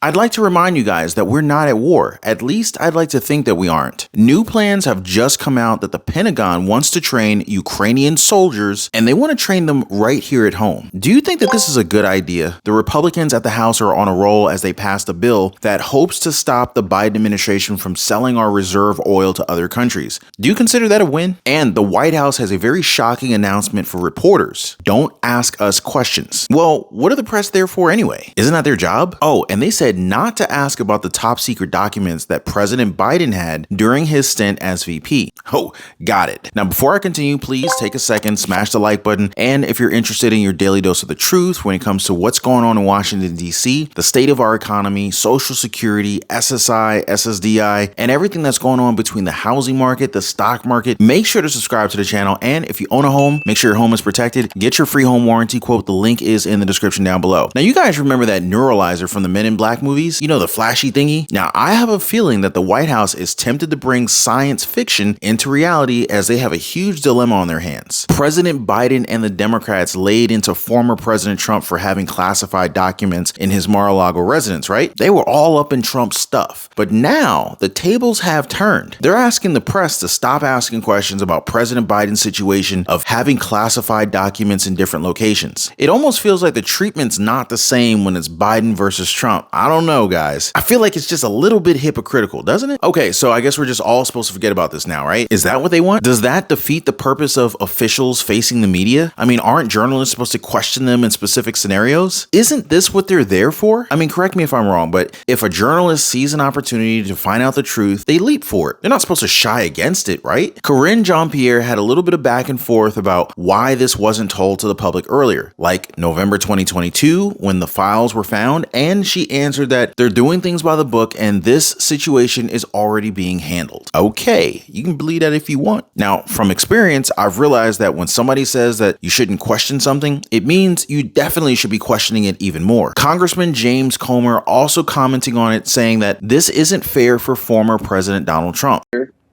I'd like to remind you guys that we're not at war. At least I'd like to think that we aren't. New plans have just come out that the Pentagon wants to train Ukrainian soldiers, and they want to train them right here at home. Do you think that this is a good idea? The Republicans at the House are on a roll as they passed a bill that hopes to stop the Biden administration from selling our reserve oil to other countries. Do you consider that a win? And the White House has a very shocking announcement for reporters. Don't ask us questions. Well, what are the press there for anyway? Isn't that their job? Oh, and they said not to ask about the top secret documents that President Biden had during his stint as VP. Oh, got it. Now, before I continue, please take a second, smash the like button, and if you're interested in your daily dose of the truth when it comes to what's going on in Washington, D.C., the state of our economy, Social Security, SSI, SSDI, and everything that's going on between the housing market, the stock market, make sure to subscribe to the channel. And if you own a home, make sure your home is protected. Get your free home warranty quote. The link is in the description down below. Now, you guys remember that neuralizer from the Men in Black movies? You know, the flashy thingy? Now, I have a feeling that the White House is tempted to bring science fiction into reality as they have a huge dilemma on their hands. President Biden and the Democrats laid into former President Trump for having classified documents in his Mar-a-Lago residence, right? They were all up in Trump's stuff. But now the tables have turned. They're asking the press to stop asking questions about President Biden's situation of having classified documents in different locations. It almost feels like the treatment's not the same when it's Biden versus Trump. I don't know, guys. I feel like it's just a little bit hypocritical, doesn't it? Okay, so I guess we're just all supposed to forget about this now, right? Is that what they want? Does that defeat the purpose of officials facing the media? I mean, aren't journalists supposed to question them in specific scenarios? Isn't this what they're there for? I mean, correct me if I'm wrong, but if a journalist sees an opportunity to find out the truth, they leap for it. They're not supposed to shy against it, right? Corinne Jean-Pierre had a little bit of back and forth about why this wasn't told to the public earlier, like November 2022 when the files were found, and she answered that they're doing things by the book and this situation is already being handled. Okay, you can believe that if you want. Now, from experience, I've realized that when somebody says that you shouldn't question something, it means you definitely should be questioning it even more. Congressman James Comer also commenting on it, saying that this isn't fair for former President Donald Trump.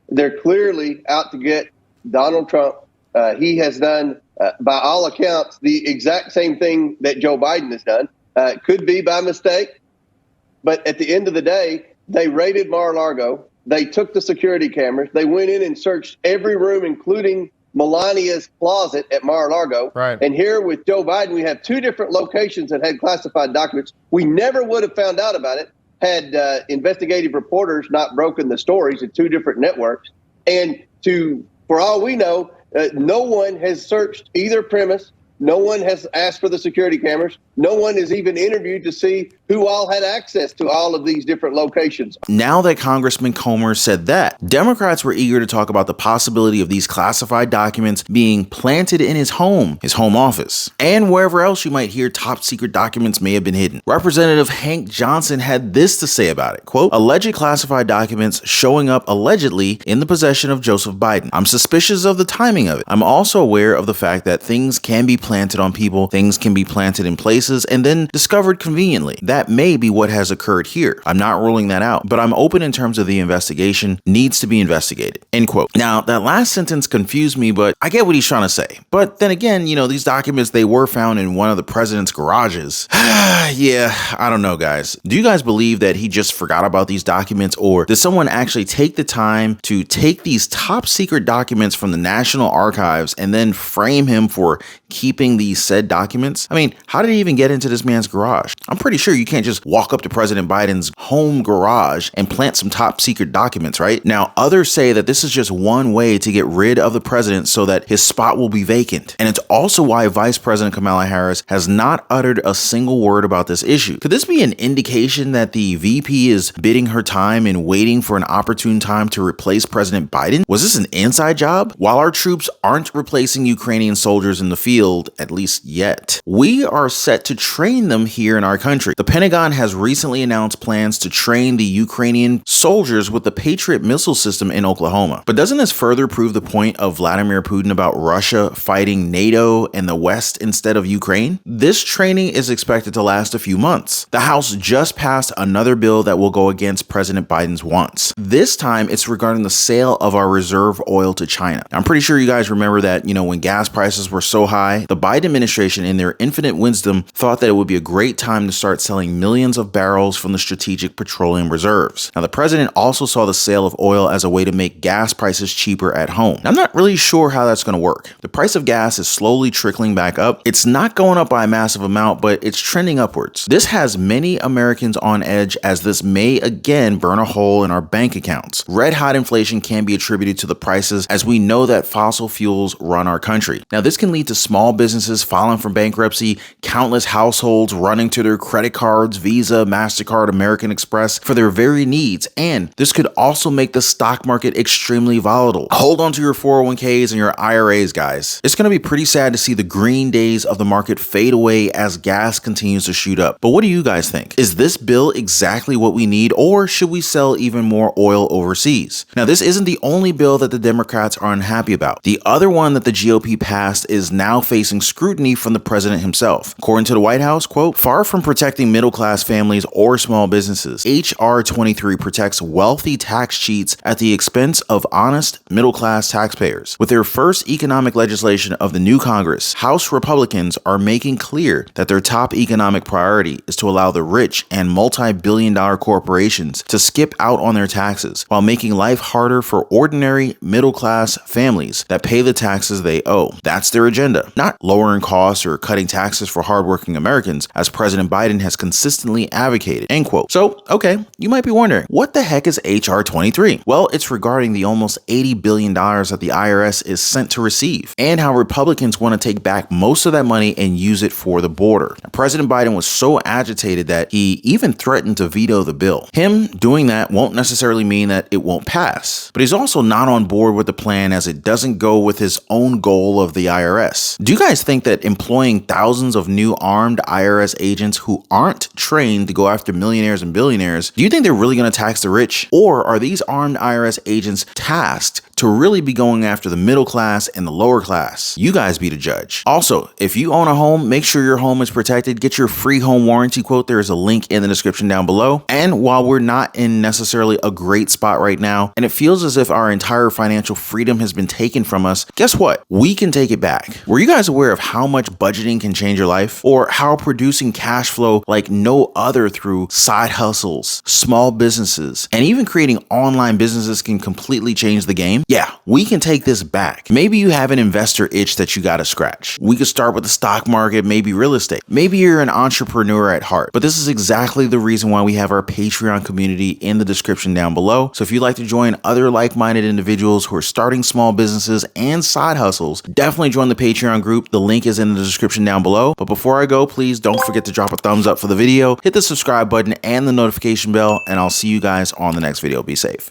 They're clearly out to get Donald Trump. He has done, by all accounts, the exact same thing that Joe Biden has done. Could be by mistake, but at the end of the day, they raided Mar-a-Lago. They took the security cameras. They went in and searched every room, including Melania's closet at Mar-a-Lago. Right. And here with Joe Biden, we have two different locations that had classified documents. We never would have found out about it had investigative reporters not broken the stories at two different networks. And for all we know, no one has searched either premise. No one has asked for the security cameras. No one is even interviewed to see who all had access to all of these different locations. Now that Congressman Comer said that, Democrats were eager to talk about the possibility of these classified documents being planted in his home office, and wherever else you might hear top secret documents may have been hidden. Representative Hank Johnson had this to say about it, quote, "Alleged classified documents showing up allegedly in the possession of Joseph Biden. I'm suspicious of the timing of it. I'm also aware of the fact that things can be planted on people, things can be planted in places and then discovered conveniently. That may be what has occurred here. I'm not ruling that out, but I'm open in terms of the investigation needs to be investigated," end quote. Now, that last sentence confused me, but I get what he's trying to say. But then again, you know, these documents, they were found in one of the president's garages. Yeah, I don't know, guys. Do you guys believe that he just forgot about these documents, or did someone actually take the time to take these top secret documents from the National Archives and then frame him for keeping these said documents? I mean, how did he even get into this man's garage? I'm pretty sure you can't just walk up to President Biden's home garage and plant some top secret documents, right? Now, others say that this is just one way to get rid of the president so that his spot will be vacant. And it's also why Vice President Kamala Harris has not uttered a single word about this issue. Could this be an indication that the VP is biding her time and waiting for an opportune time to replace President Biden? Was this an inside job? While our troops aren't replacing Ukrainian soldiers in the field, at least yet, we are set to train them here in our country. The Pentagon has recently announced plans to train the Ukrainian soldiers with the Patriot missile system in Oklahoma. But doesn't this further prove the point of Vladimir Putin about Russia fighting NATO and the West instead of Ukraine? This training is expected to last a few months. The House just passed another bill that will go against President Biden's wants. This time, it's regarding the sale of our reserve oil to China. I'm pretty sure you guys remember that, when gas prices were so high, the Biden administration, in their infinite wisdom, thought that it would be a great time time to start selling millions of barrels from the strategic petroleum reserves. Now, the president also saw the sale of oil as a way to make gas prices cheaper at home. I'm not really sure how that's going to work. The price of gas is slowly trickling back up. It's not going up by a massive amount, but it's trending upwards. This has many Americans on edge, as this may again burn a hole in our bank accounts. Red hot inflation can be attributed to the prices, as we know that fossil fuels run our country. Now, this can lead to small businesses filing for bankruptcy, countless households running to their credit cards, Visa, MasterCard, American Express for their very needs, and this could also make the stock market extremely volatile. Hold on to your 401ks and your IRAs, guys. It's going to be pretty sad to see the green days of the market fade away as gas continues to shoot up. But what do you guys think? Is this bill exactly what we need, or should we sell even more oil overseas? Now, this isn't the only bill that the Democrats are unhappy about. The other one that the GOP passed is now facing scrutiny from the president himself. According to the White House, quote, far from protecting middle-class families or small businesses, H.R. 23 protects wealthy tax cheats at the expense of honest middle-class taxpayers. With their first economic legislation of the new Congress, House Republicans are making clear that their top economic priority is to allow the rich and multi-billion-dollar corporations to skip out on their taxes while making life harder for ordinary middle-class families that pay the taxes they owe. That's their agenda, not lowering costs or cutting taxes for hardworking Americans, as President Biden has consistently advocated, end quote. So, okay, you might be wondering, what the heck is H.R. 23? Well, it's regarding the almost $80 billion that the IRS is sent to receive, and how Republicans want to take back most of that money and use it for the border. Now, President Biden was so agitated that he even threatened to veto the bill. Him doing that won't necessarily mean that it won't pass, but he's also not on board with the plan, as it doesn't go with his own goal of the IRS. Do you guys think that employing thousands of new armed IRS agents who aren't trained to go after millionaires and billionaires, do you think they're really going to tax the rich? Or are these armed IRS agents tasked to really be going after the middle class and the lower class? You guys be the judge. Also, if you own a home, make sure your home is protected. Get your free home warranty quote. There is a link in the description down below. And while we're not in necessarily a great spot right now, and it feels as if our entire financial freedom has been taken from us, guess what? We can take it back. Were you guys aware of how much budgeting can change your life? Or how producing cash flow like no other through side hustles, small businesses, and even creating online businesses can completely change the game? Yeah, we can take this back. Maybe you have an investor itch that you gotta scratch. We could start with the stock market, maybe real estate. Maybe you're an entrepreneur at heart. But this is exactly the reason why we have our Patreon community in the description down below. So if you'd like to join other like-minded individuals who are starting small businesses and side hustles, definitely join the Patreon group. The link is in the description down below. But before I go, please don't forget to drop a thumbs up for the video, hit the subscribe button and the notification bell, and I'll see you guys on the next video. Be safe.